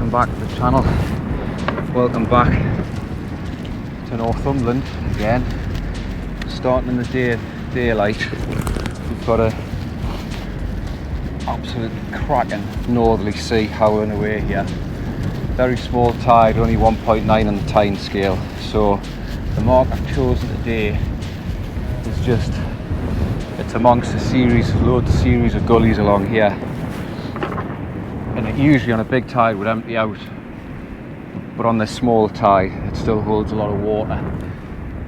welcome back to the channel. Welcome back to Northumberland again. Starting in the daylight, we've got a absolutely cracking northerly sea howling away here. Very small tide, only 1.9 on the tide scale. So the mark I've chosen today is just, it's amongst a series of gullies along here. And it usually on a big tide would empty out, but on this small tide it still holds a lot of water,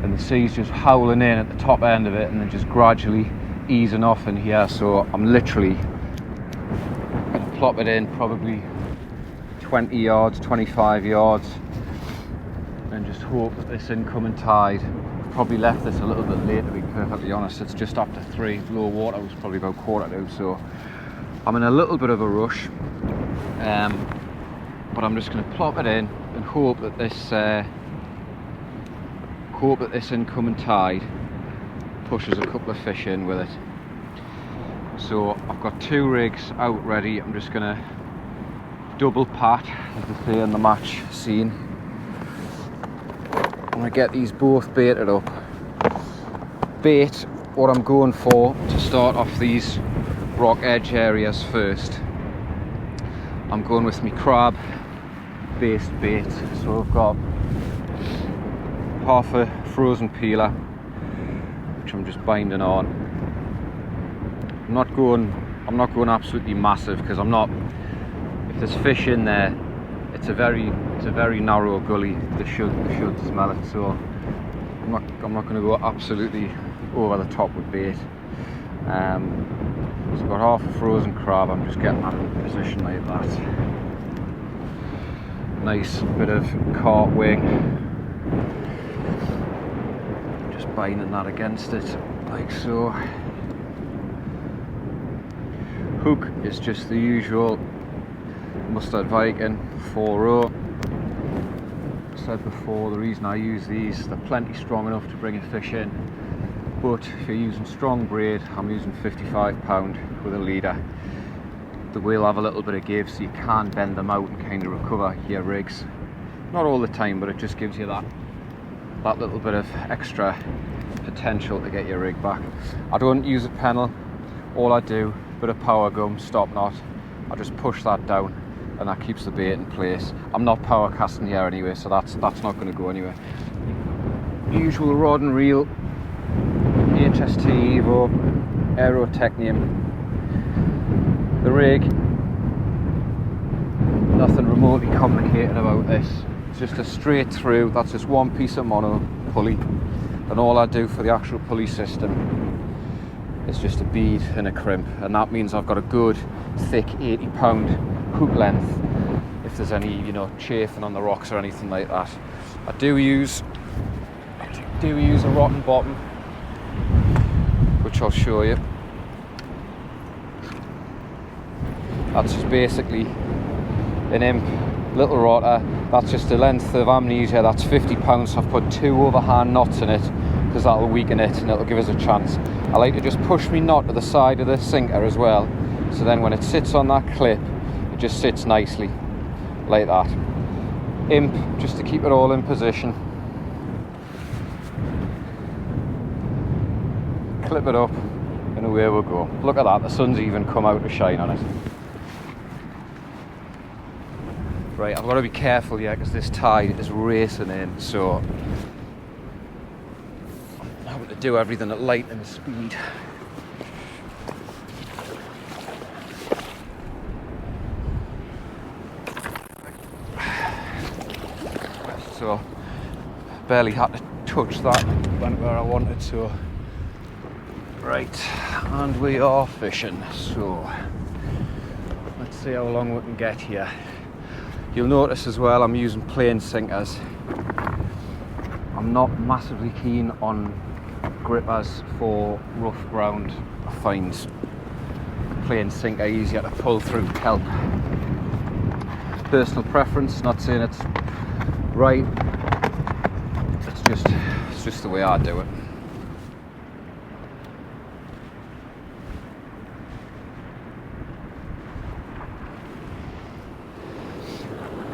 and the sea's just howling in at the top end of it and then just gradually easing off in here. So I'm literally going to plop it in probably 20 yards, 25 yards, and just hope that this incoming tide, I've probably left this a little bit late to be perfectly honest. It's just after 3, low water was probably about 1:15, so I'm in a little bit of a rush. But I'm just going to plop it in and hope that this incoming tide pushes a couple of fish in with it. So I've got 2 rigs out ready. I'm just going to double pat, as they say in the match scene. I'm going to get these both baited up. Bait, what I'm going for to start off these rock edge areas first, I'm going with my crab based bait. So I've got half a frozen peeler which I'm just binding on. I'm not going absolutely massive, because if there's fish in there, it's a very narrow gully. They should smell it, so I'm not going to go absolutely over the top with bait. So I've got half a frozen crab. I'm just getting that in position like that. Nice bit of cart wing. Just binding that against it like so. Hook is just the usual Mustard Viking 4-0. I said before, the reason I use these, they're plenty strong enough to bring a fish in. But if you're using strong braid, I'm using 55 pound with a leader. They will have a little bit of give, so you can bend them out and kind of recover your rigs. Not all the time, but it just gives you that little bit of extra potential to get your rig back. I don't use a pennel. All I do, bit of power gum, stop knot. I just push that down, and that keeps the bait in place. I'm not power casting here anyway, so that's not going to go anywhere. Usual rod and reel. HST Evo Aerotechnium. The rig, nothing remotely complicated about this. It's just a straight through, that's just one piece of mono pulley, and all I do for the actual pulley system is just a bead and a crimp, and that means I've got a good thick 80 pound hook length if there's any chafing on the rocks or anything like that. I do use a rotten bottom, which I'll show you. That's just basically an imp little rotter. That's just the length of amnesia. That's 50 pounds. So I've put 2 overhand knots in it because that'll weaken it and it'll give us a chance. I like to just push my knot to the side of the sinker as well, so then when it sits on that clip, it just sits nicely like that. Imp, just to keep it all in position. Clip it up and away we'll go. Look at that, the sun's even come out to shine on it. Right, I've got to be careful here because this tide is racing in, so I'm having to do everything at lightning speed. So barely had to touch that, went where I wanted, so right, and we are fishing, so let's see how long we can get here. You'll notice as well I'm using plain sinkers. I'm not massively keen on grippers for rough ground. I find plain sinker easier to pull through kelp. Personal preference, not saying it's right, it's just the way I do it.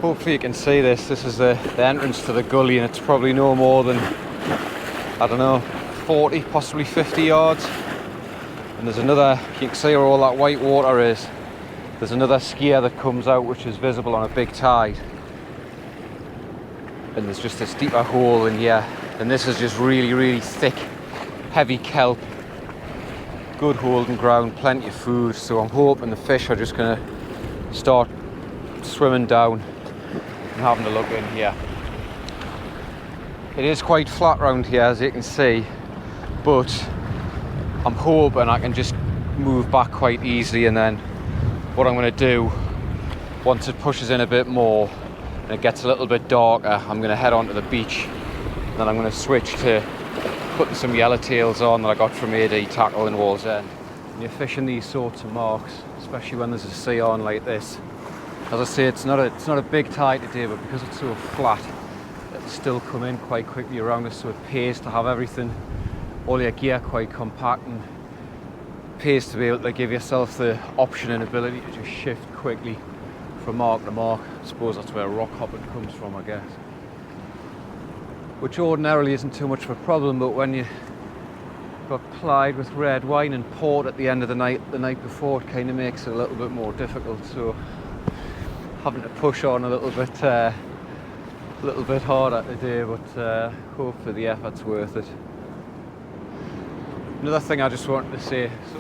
Hopefully you can see this. This is the entrance to the gully, and it's probably no more than, I don't know, 40, possibly 50 yards. And there's another, you can see where all that white water is. There's another skier that comes out which is visible on a big tide. And there's just this deeper hole in here. And this is just really, really thick, heavy kelp. Good holding ground, plenty of food. So I'm hoping the fish are just gonna start swimming down and having a look in here. It is quite flat around here, as you can see, but I'm hoping I can just move back quite easily, and then what I'm going to do, once it pushes in a bit more and it gets a little bit darker, I'm going to head onto the beach, and then I'm going to switch to putting some yellowtails on that I got from AD Tackle in Wallsend. When you're fishing these sorts of marks, especially when there's a sea on like this, as I say, it's not a big tide today, but because it's so flat, it'll still come in quite quickly around us, so it pays to have everything, all your gear quite compact, and pays to be able to give yourself the option and ability to just shift quickly from mark to mark. I suppose that's where rock hopping comes from, I guess. Which ordinarily isn't too much of a problem, but when you got plied with red wine and port at the end of the night before, it kind of makes it a little bit more difficult. So having to push on a little bit harder today, but hopefully the effort's worth it. Another thing I just wanted to say, so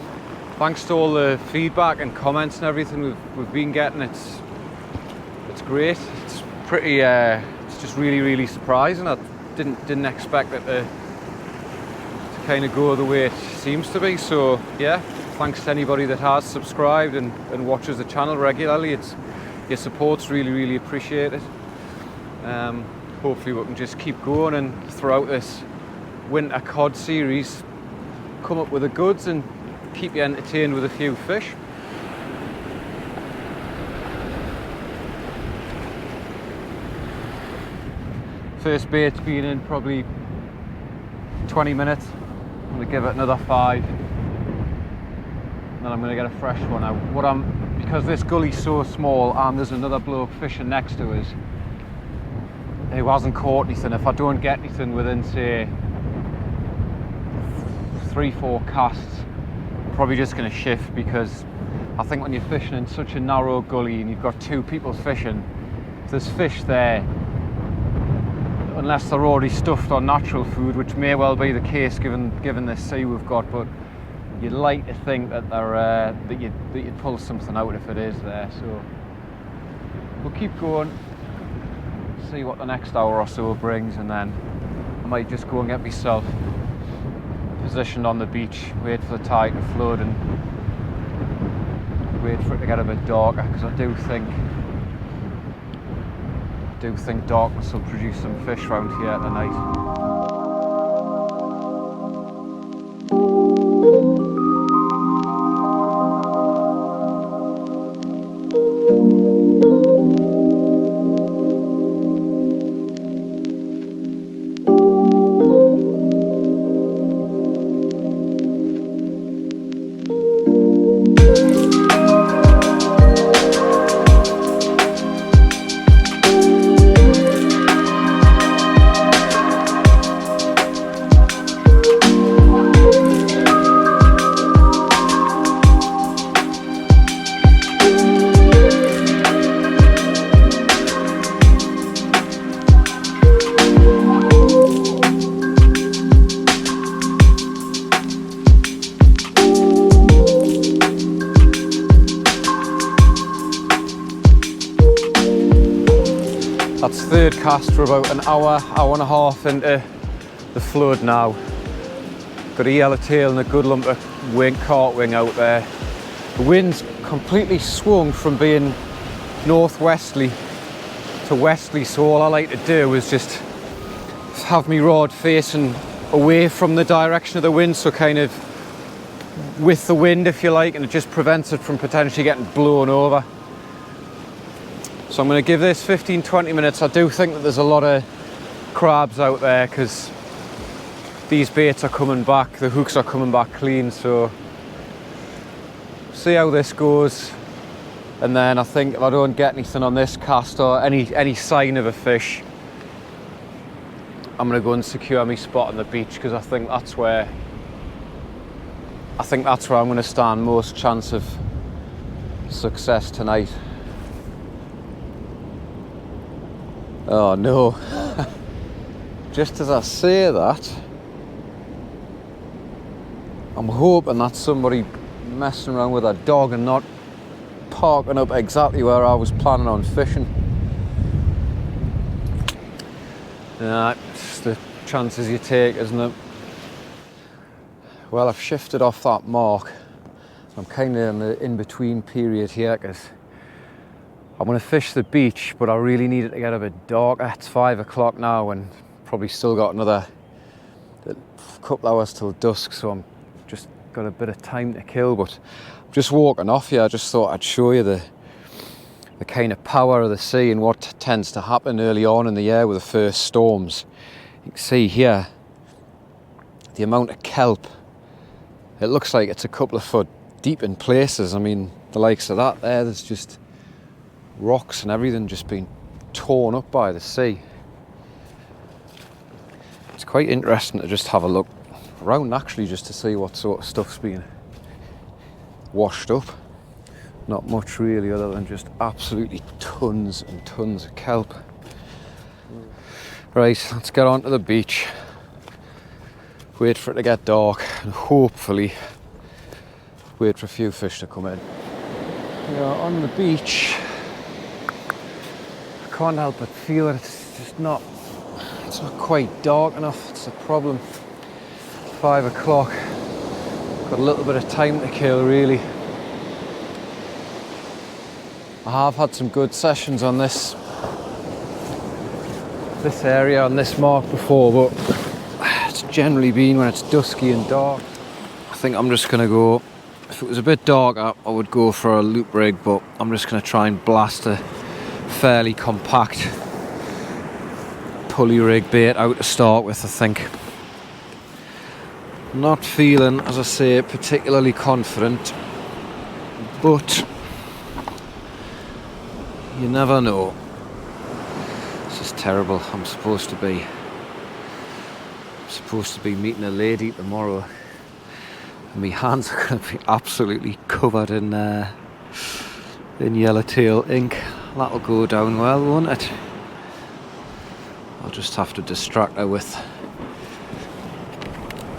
thanks to all the feedback and comments and everything we've been getting. It's great. It's pretty. It's just really, really surprising. I didn't expect it to kind of go the way it seems to be. So yeah, thanks to anybody that has subscribed and watches the channel regularly. Your support's really, really appreciated. Hopefully we can just keep going, and throughout this winter cod series, come up with the goods and keep you entertained with a few fish. First bait's been in probably 20 minutes. I'm going to give it another 5, and then I'm going to get a fresh one out. Because this gully's so small and there's another bloke fishing next to us who hasn't caught anything, if I don't get anything within, say, 3-4 casts, I'm probably just going to shift, because I think when you're fishing in such a narrow gully and you've got 2 people fishing, if there's fish there, unless they're already stuffed on natural food, which may well be the case given the sea we've got, but you'd like to think that they're that you'd pull something out if it is there. So we'll keep going, see what the next hour or so brings, and then I might just go and get myself positioned on the beach, wait for the tide to flood, and wait for it to get a bit darker, because I do think darkness will produce some fish around here tonight. That's third cast for about an hour and a half into the flood now. Got a yellowtail and a good lump of cart wing out there. The wind's completely swung from being northwesterly to westerly, so all I like to do is just have my rod facing away from the direction of the wind, so kind of with the wind, if you like, and it just prevents it from potentially getting blown over. So I'm going to give this 15-20 minutes. I do think that there's a lot of crabs out there, because these baits are coming back, the hooks are coming back clean, so see how this goes. And then I think if I don't get anything on this cast or any sign of a fish, I'm going to go and secure my spot on the beach, because I think that's where I'm going to stand most chance of success tonight. Oh no. Just as I say that, I'm hoping that's somebody messing around with a dog and not parking up exactly where I was planning on fishing. It's the chances you take, isn't it? Well, I've shifted off that mark. I'm kind of in the in-between period here, because I'm going to fish the beach, but I really need it to get a bit darker. It's 5 o'clock now and probably still got another couple hours till dusk, so I'm just got a bit of time to kill. But I'm just walking off here. I just thought I'd show you the kind of power of the sea and what tends to happen early on in the year with the first storms. You can see here the amount of kelp. It looks like it's a couple of foot deep in places. I mean, the likes of that there's just rocks and everything just been torn up by the sea. It's quite interesting to just have a look around actually, just to see what sort of stuff's been washed up. Not much really, other than just absolutely tons and tons of kelp. Right, let's get on to the beach. Wait for it to get dark and hopefully wait for a few fish to come in. We are on the beach. I can't help but feel it. It's not quite dark enough. It's a problem. 5 o'clock. Got a little bit of time to kill, really. I have had some good sessions on this area, on this mark before, but it's generally been when it's dusky and dark. I think I'm just gonna go, if it was a bit darker, I would go for a loop rig, but I'm just gonna try and blast a fairly compact pulley rig bait out to start with, I think. Not feeling, as I say, particularly confident, but you never know. This is terrible. I'm supposed to be meeting a lady tomorrow, and my hands are going to be absolutely covered in yellowtail ink. That'll go down well, won't it? I'll just have to distract her with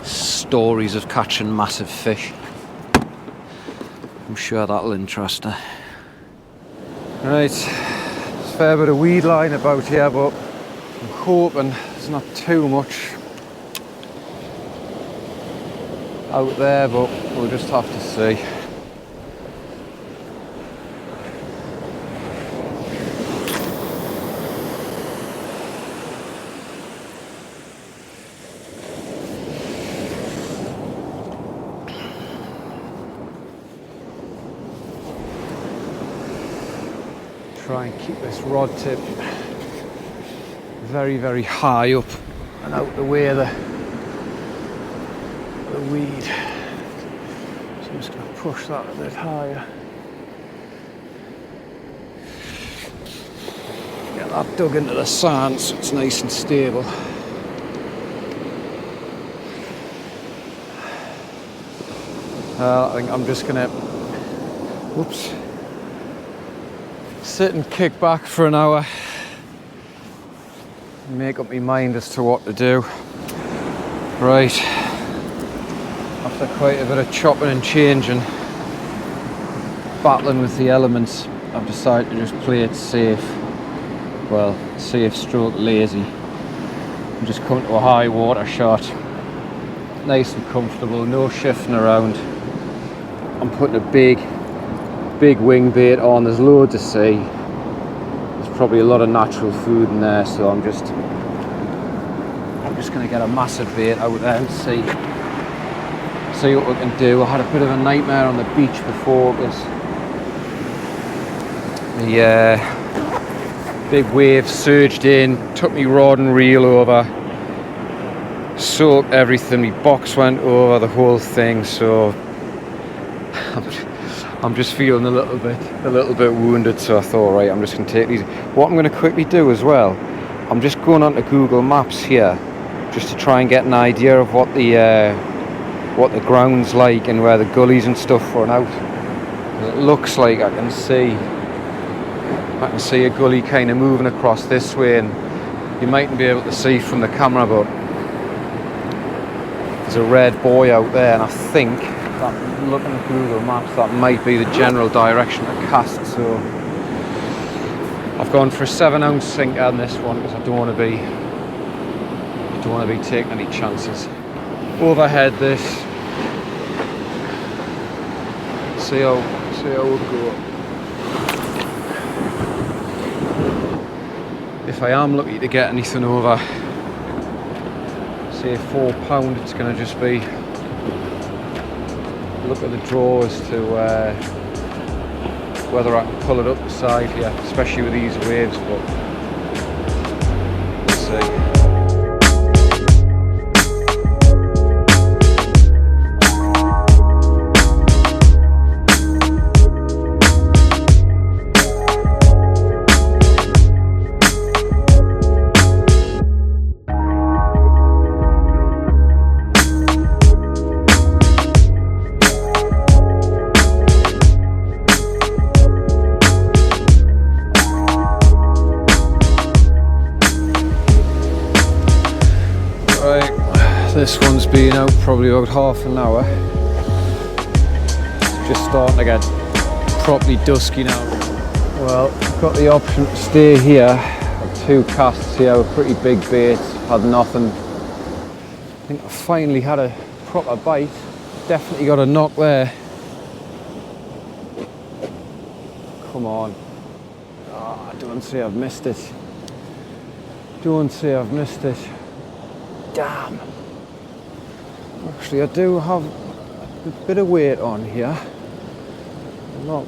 stories of catching massive fish. I'm sure that'll interest her. Right, there's a fair bit of weed line about here, but I'm hoping there's not too much out there, but we'll just have to see. Try and keep this rod tip very, very high up and out the way of the weed. So I'm just going to push that a bit higher. Get that dug into the sand so it's nice and stable. I think I'm just going to, whoops, sit and kick back for an hour and make up my mind as to what to do. Right, after quite a bit of chopping and changing, battling with the elements, I've decided to just play it safe. Well, safe stroke lazy, and just come to a high water shot. Nice and comfortable, no shifting around. I'm putting a big wing bait on. There's loads of sea. There's probably a lot of natural food in there, so I'm just going to get a massive bait out there and see what we can do. I had a bit of a nightmare on the beach before, because the big wave surged in, took me rod and reel over, soaked everything. My box went over, the whole thing. So I'm just feeling a little bit wounded, so I thought, right, I'm just going to take these. What I'm going to quickly do as well, I'm just going onto Google Maps here, just to try and get an idea of what the ground's like and where the gullies and stuff run out. It looks like I can see a gully kind of moving across this way, and you mightn't be able to see from the camera, but there's a red buoy out there, and I think that, looking at Google Maps, that might be the general direction to cast. So I've gone for a 7-ounce sinker on this one because I don't want to be taking any chances. Overhead this. See how we'll go. If I am lucky to get anything over, say £4, it's going to just be look at the draw as to whether I can pull it up the side here, especially with these waves, but we'll see. This one's been out probably about half an hour. It's just starting to get properly dusky now. Well, I've got the option to stay here. I've 2 casts here with pretty big baits. Had nothing. I think I finally had a proper bite. Definitely got a knock there. Come on. Oh, don't say I've missed it. Don't say I've missed it. Damn. Actually, I do have a bit of weight on here. Not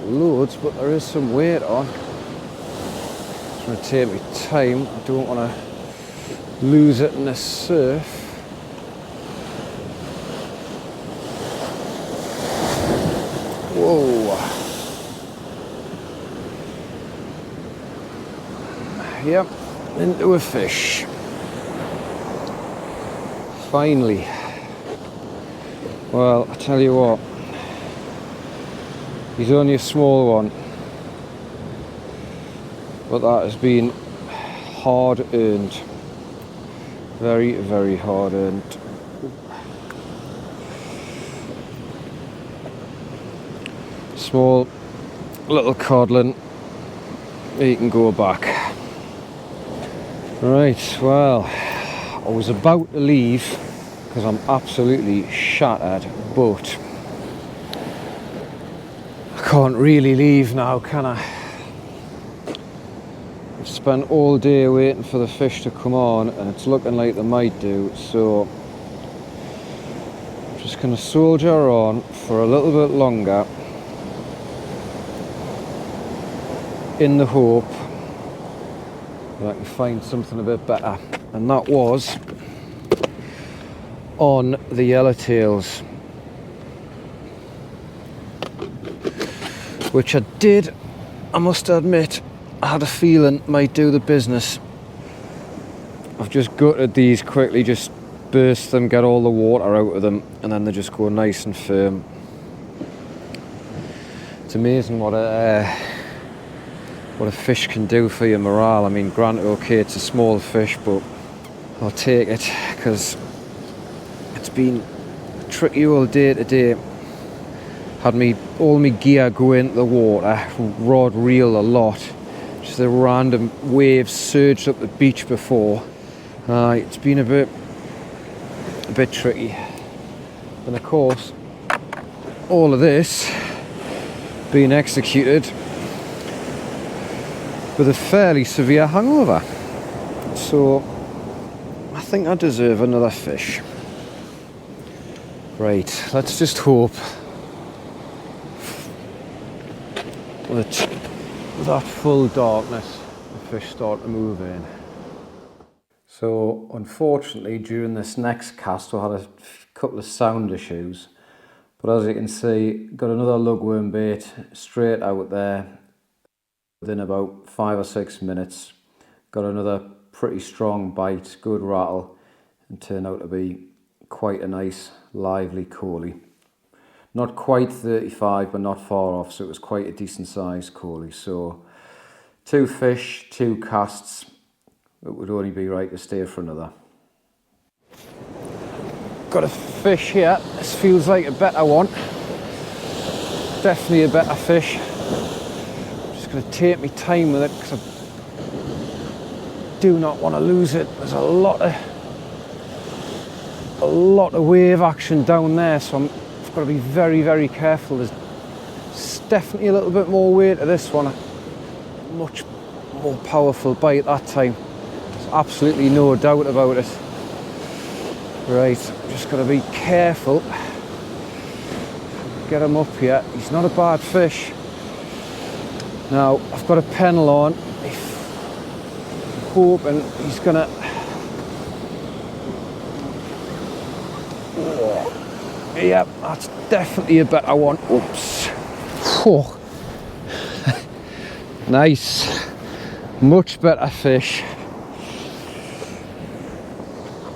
loads, but there is some weight on. It's going to take me time. I don't want to lose it in the surf. Whoa. Yep, into a fish. Finally. Well, I tell you what, he's only a small one, but that has been hard earned. Very, very hard earned. Small little codling, he can go back. Right, well, I was about to leave because I'm absolutely shattered, but I can't really leave now, can I? I've spent all day waiting for the fish to come on, and it's looking like they might do, so I'm just going to soldier on for a little bit longer in the hope that I can find something a bit better. And that was on the yellowtails, which I must admit, I had a feeling might do the business. I've just gutted these quickly, just burst them, get all the water out of them, and then they just go nice and firm. It's amazing what a fish can do for your morale. I mean, granted, okay, it's a small fish, but I'll take it because it's been tricky all day today. Had all my gear go into the water, rod reel a lot. Just the random waves surged up the beach before. It's been a bit tricky. And of course, all of this being executed with a fairly severe hangover. So I think I deserve another fish. Right, let's just hope that that full darkness the fish start to move in. So unfortunately, during this next cast I had a couple of sound issues. But as you can see, got another lugworm bait straight out there within about 5 or 6 minutes. Got another pretty strong bite, good rattle, and turned out to be quite a nice lively coley. Not quite 35, but not far off, so it was quite a decent sized coley. So 2 fish, 2 casts, it would only be right to stay for another. Got a fish here. This feels like a better one. Definitely a better fish. I'm just going to take my time with it because I do not want to lose it. There's a lot of wave action down there, so I've got to be very, very careful. There's definitely a little bit more weight to this one. Much more powerful bite that time. There's absolutely no doubt about it. Right, I'm just got to be careful. Get him up here. He's not a bad fish. Now, I've got a pennel on. I'm hoping he's going to... Yep, that's definitely a better one. Oops. Oh. Nice. Much better fish.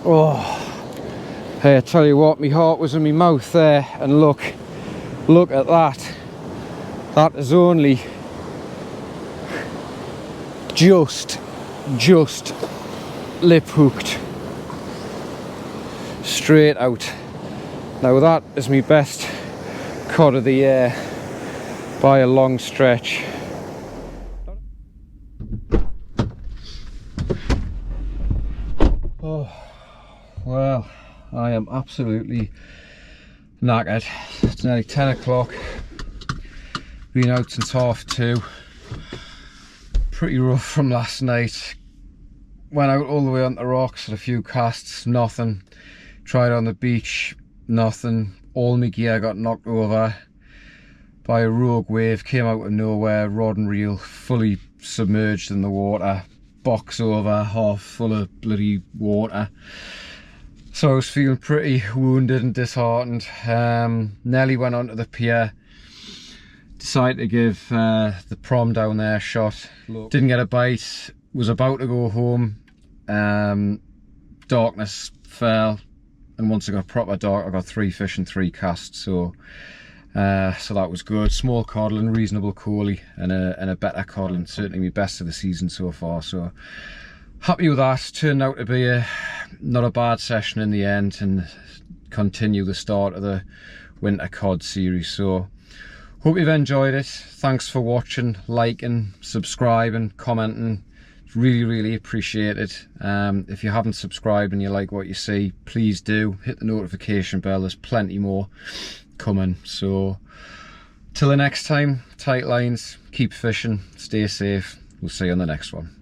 Oh. Hey, I tell you what, my heart was in my mouth there, and look at that. That is only just lip hooked. Straight out. Now that is my best cod of the year by a long stretch. Oh, well, I am absolutely knackered. It's nearly 10 o'clock. Been out since 2:30. Pretty rough from last night. Went out all the way on the rocks, had a few casts, nothing. Tried on the beach, nothing. All my gear got knocked over by a rogue wave, came out of nowhere, rod and reel fully submerged in the water, box over, half full of bloody water. So I was feeling pretty wounded and disheartened. Nearly went onto the pier, decided to give the prom down there a shot. Didn't get a bite, was about to go home. Darkness fell, and once I got proper dark I got 3 fish and 3 casts, so that was good. Small codling, reasonable coley, and a better codling, certainly my best of the season so far, so happy with that. Turned out to be not a bad session in the end, and continue the start of the winter cod series. So hope you've enjoyed it. Thanks for watching, liking, subscribing, commenting. Really appreciate it. If you haven't subscribed and you like what you see, please do hit the notification bell. There's plenty more coming. So till the next time, tight lines, keep fishing, stay safe. We'll see you on the next one.